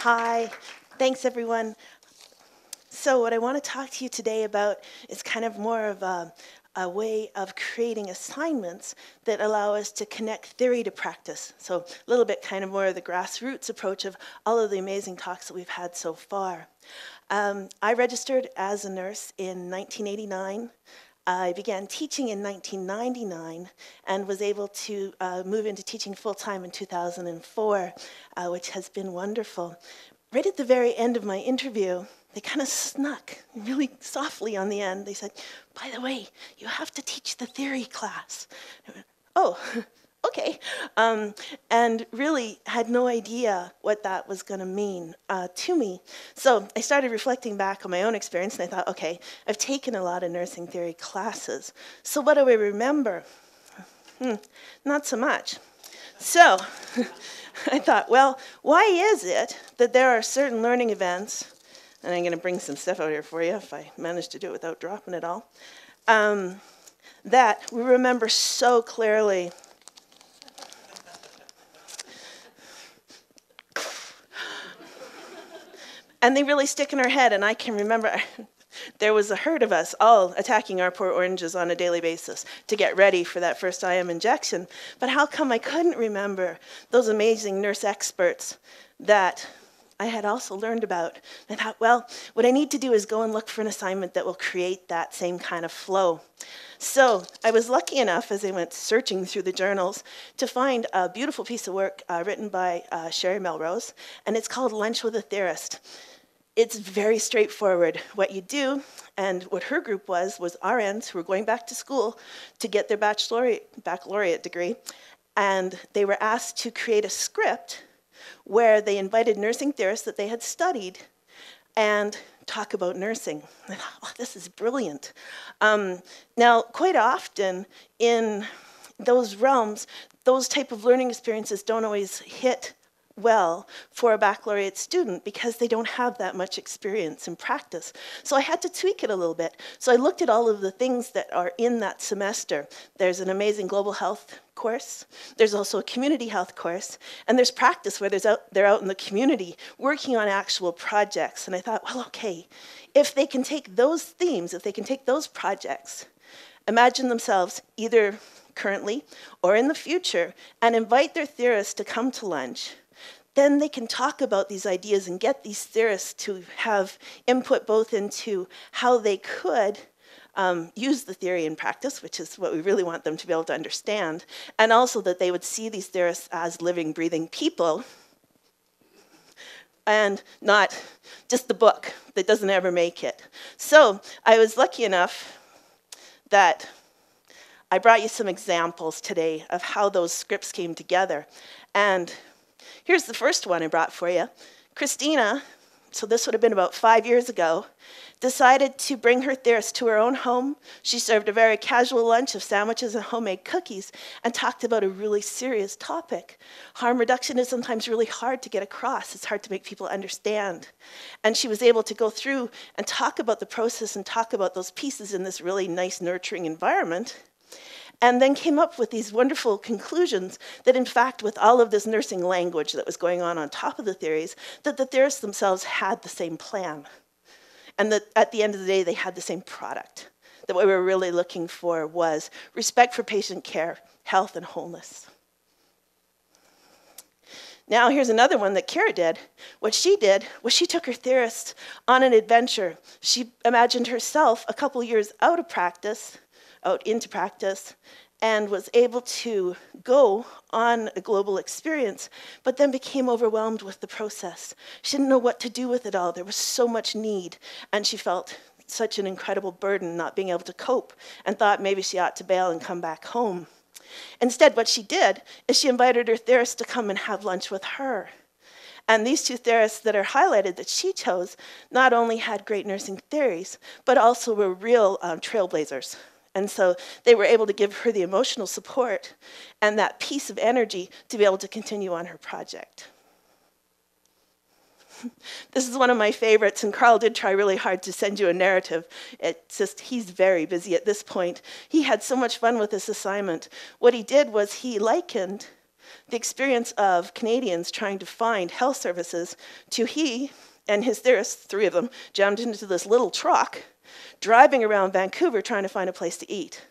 Hi, thanks everyone. So what I want to talk to you today about is kind of more of a way of creating assignments that allow us to connect theory to practice. So a little bit kind of more of the grassroots approach of all of the amazing talks that we've had so far. I registered as a nurse in 1989. I began teaching in 1999 and was able to move into teaching full-time in 2004, which has been wonderful. Right at the very end of my interview, they kind of snuck really softly on the end. They said, by the way, you have to teach the theory class. I went, oh, okay. And really had no idea what that was going to mean to me. So I started reflecting back on my own experience, and I thought, okay, I've taken a lot of nursing theory classes. So what do I remember? Not so much. So I thought, well, why is it that there are certain learning events, and I'm going to bring some stuff out here for you if I manage to do it without dropping it all, that we remember so clearly. And they really stick in our head, and I can remember there was a herd of us all attacking our poor oranges on a daily basis to get ready for that first IM injection. But how come I couldn't remember those amazing nurse experts that I had also learned about? I thought, well, what I need to do is go and look for an assignment that will create that same kind of flow. So I was lucky enough, as I went searching through the journals, to find a beautiful piece of work written by Sherry Melrose, and it's called Lunch with a Theorist. It's very straightforward. What you do, and what her group was RNs who were going back to school to get their baccalaureate degree, and they were asked to create a script where they invited nursing theorists that they had studied and talk about nursing. I thought, oh, this is brilliant. Now, quite often in those realms, those type of learning experiences don't always hit well for a baccalaureate student because they don't have that much experience in practice. So I had to tweak it a little bit. So I looked at all of the things that are in that semester. There's an amazing global health course. There's also a community health course. And there's practice where they're out in the community working on actual projects. And I thought, well, okay, if they can take those themes, if they can take those projects, imagine themselves either currently or in the future and invite their theorists to come to lunch, then they can talk about these ideas and get these theorists to have input both into how they could use the theory in practice, which is what we really want them to be able to understand, and also that they would see these theorists as living, breathing people and not just the book that doesn't ever make it. So I was lucky enough that I brought you some examples today of how those scripts came together. And here's the first one I brought for you. Christina, so this would have been about 5 years ago, decided to bring her theorist to her own home. She served a very casual lunch of sandwiches and homemade cookies and talked about a really serious topic. Harm reduction is sometimes really hard to get across. It's hard to make people understand. And she was able to go through and talk about the process and talk about those pieces in this really nice, nurturing environment, and then came up with these wonderful conclusions that, in fact, with all of this nursing language that was going on top of the theories, that the theorists themselves had the same plan. And that at the end of the day, they had the same product. That what we were really looking for was respect for patient care, health, and wholeness. Now, here's another one that Kara did. What she did was she took her theorists on an adventure. She imagined herself a couple years out into practice, and was able to go on a global experience, but then became overwhelmed with the process. She didn't know what to do with it all. There was so much need, and she felt such an incredible burden not being able to cope, and thought maybe she ought to bail and come back home. Instead, what she did is she invited her theorists to come and have lunch with her. And these two theorists that are highlighted that she chose not only had great nursing theories, but also were real trailblazers. And so they were able to give her the emotional support and that piece of energy to be able to continue on her project. This is one of my favorites, and Carl did try really hard to send you a narrative. It's just, he's very busy at this point. He had so much fun with this assignment. What he did was he likened the experience of Canadians trying to find health services to he and his theorists, 3 of them, jammed into this little truck, driving around Vancouver trying to find a place to eat.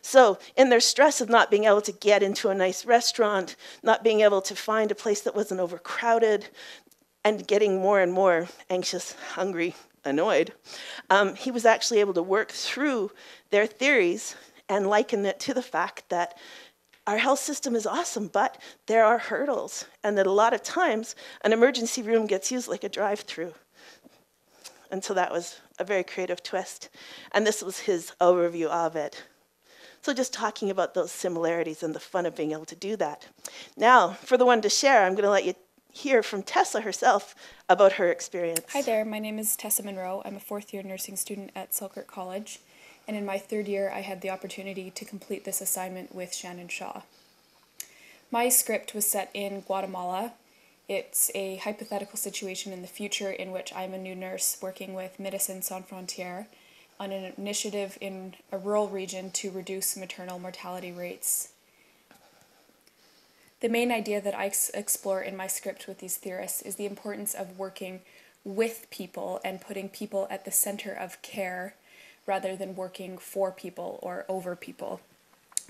So in their stress of not being able to get into a nice restaurant, not being able to find a place that wasn't overcrowded, and getting more and more anxious, hungry, annoyed, he was actually able to work through their theories and liken it to the fact that our health system is awesome, but there are hurdles, and that a lot of times an emergency room gets used like a drive-through. And so that was a very creative twist. And this was his overview of it. So just talking about those similarities and the fun of being able to do that. Now, for the one to share, I'm going to let you hear from Tessa herself about her experience. Hi there, my name is Tessa Munroe. I'm a 4th-year nursing student at Selkirk College, and in my 3rd year I had the opportunity to complete this assignment with Shannon Shah. My script was set in Guatemala. It's a hypothetical situation in the future in which I'm a new nurse working with Médecins Sans Frontières on an initiative in a rural region to reduce maternal mortality rates. The main idea that I explore in my script with these theorists is the importance of working with people and putting people at the center of care rather than working for people or over people.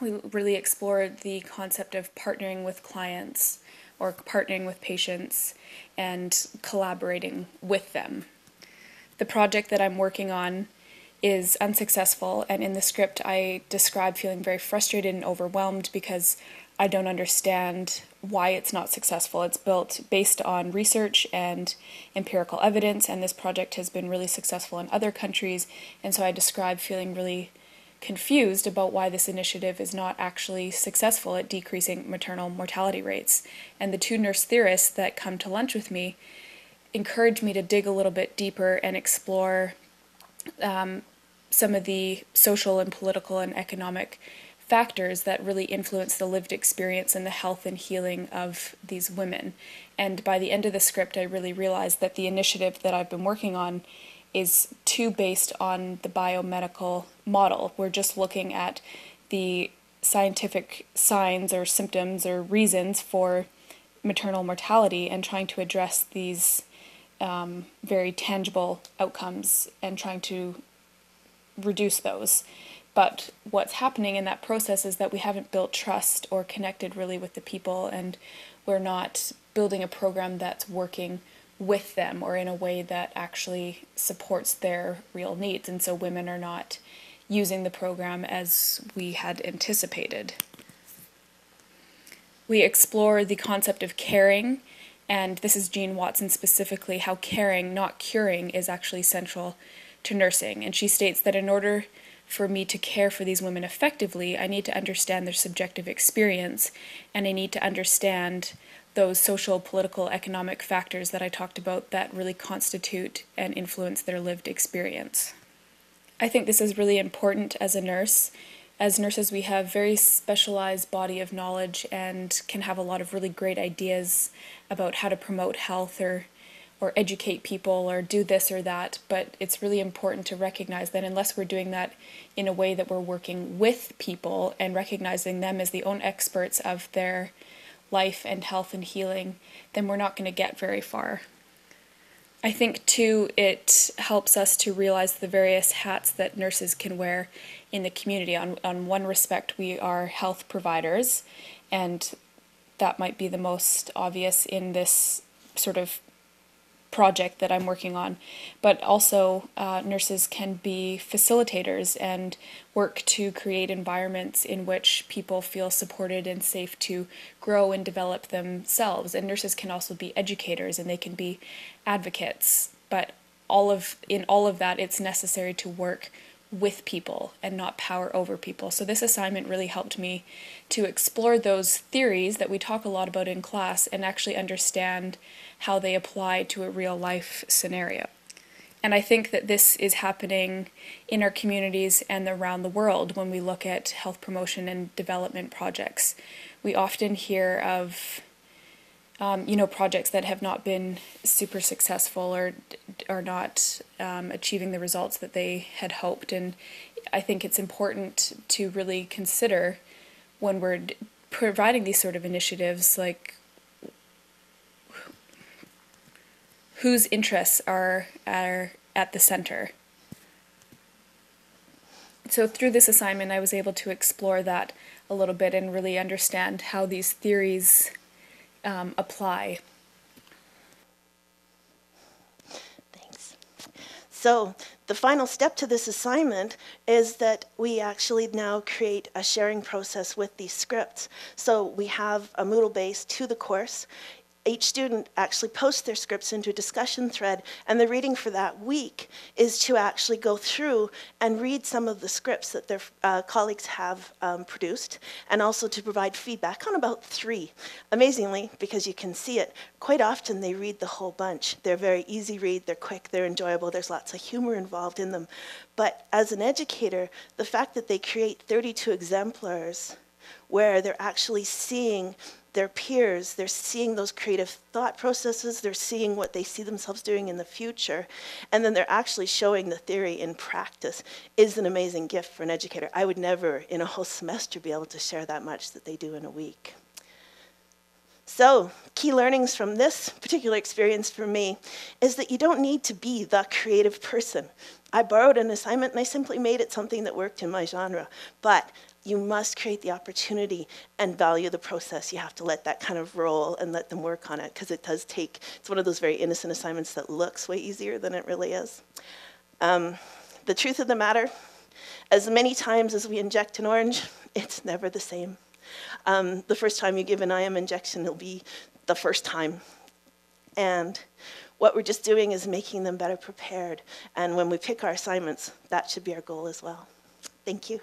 We really explore the concept of partnering with clients or partnering with patients and collaborating with them. The project that I'm working on is unsuccessful, and in the script I describe feeling very frustrated and overwhelmed because I don't understand why it's not successful. It's built based on research and empirical evidence, and this project has been really successful in other countries, and so I describe feeling really confused about why this initiative is not actually successful at decreasing maternal mortality rates. And the 2 nurse theorists that come to lunch with me encourage me to dig a little bit deeper and explore some of the social and political and economic factors that really influence the lived experience and the health and healing of these women. And by the end of the script, I really realized that the initiative that I've been working on is too based on the biomedical model. We're just looking at the scientific signs or symptoms or reasons for maternal mortality and trying to address these very tangible outcomes and trying to reduce those. But what's happening in that process is that we haven't built trust or connected really with the people, and we're not building a program that's working with them or in a way that actually supports their real needs. And so women are not using the program as we had anticipated. We explore the concept of caring, and this is Jean Watson specifically, how caring, not curing, is actually central to nursing. And she states that in order for me to care for these women effectively, I need to understand their subjective experience, and I need to understand those social, political, economic factors that I talked about that really constitute and influence their lived experience. I think this is really important as a nurse. As nurses, we have very specialized body of knowledge and can have a lot of really great ideas about how to promote health or educate people or do this or that, but it's really important to recognize that unless we're doing that in a way that we're working with people and recognizing them as the own experts of their life and health and healing, then we're not going to get very far. I think, too, it helps us to realize the various hats that nurses can wear in the community. On one respect, we are health providers, and that might be the most obvious in this sort of project that I'm working on, but also nurses can be facilitators and work to create environments in which people feel supported and safe to grow and develop themselves. And nurses can also be educators and they can be advocates, but in all of that, it's necessary to work with people and not power over people. So this assignment really helped me to explore those theories that we talk a lot about in class and actually understand how they apply to a real life scenario. And I think that this is happening in our communities and around the world when we look at health promotion and development projects. We often hear of projects that have not been super successful or are not achieving the results that they had hoped. And I think it's important to really consider when we're providing these sort of initiatives, like whose interests are at the center. So through this assignment, I was able to explore that a little bit and really understand how these theories apply. Thanks. So the final step to this assignment is that we actually now create a sharing process with these scripts. So we have a Moodle base to the course. Each student actually posts their scripts into a discussion thread, and the reading for that week is to actually go through and read some of the scripts that their colleagues have produced, and also to provide feedback on about 3. Amazingly, because you can see it, quite often they read the whole bunch. They're very easy read, they're quick, they're enjoyable, there's lots of humor involved in them. But as an educator, the fact that they create 32 exemplars where they're actually seeing their peers, they're seeing those creative thought processes, they're seeing what they see themselves doing in the future, and then they're actually showing the theory in practice is an amazing gift for an educator. I would never in a whole semester be able to share that much that they do in a week. So, key learnings from this particular experience for me is that you don't need to be the creative person. I borrowed an assignment and I simply made it something that worked in my genre, but you must create the opportunity and value the process. You have to let that kind of roll and let them work on it, because it does take, it's one of those very innocent assignments that looks way easier than it really is. The truth of the matter, as many times as we inject an orange, it's never the same. The first time you give an IM injection, it'll be the first time. And what we're just doing is making them better prepared. And when we pick our assignments, that should be our goal as well. Thank you.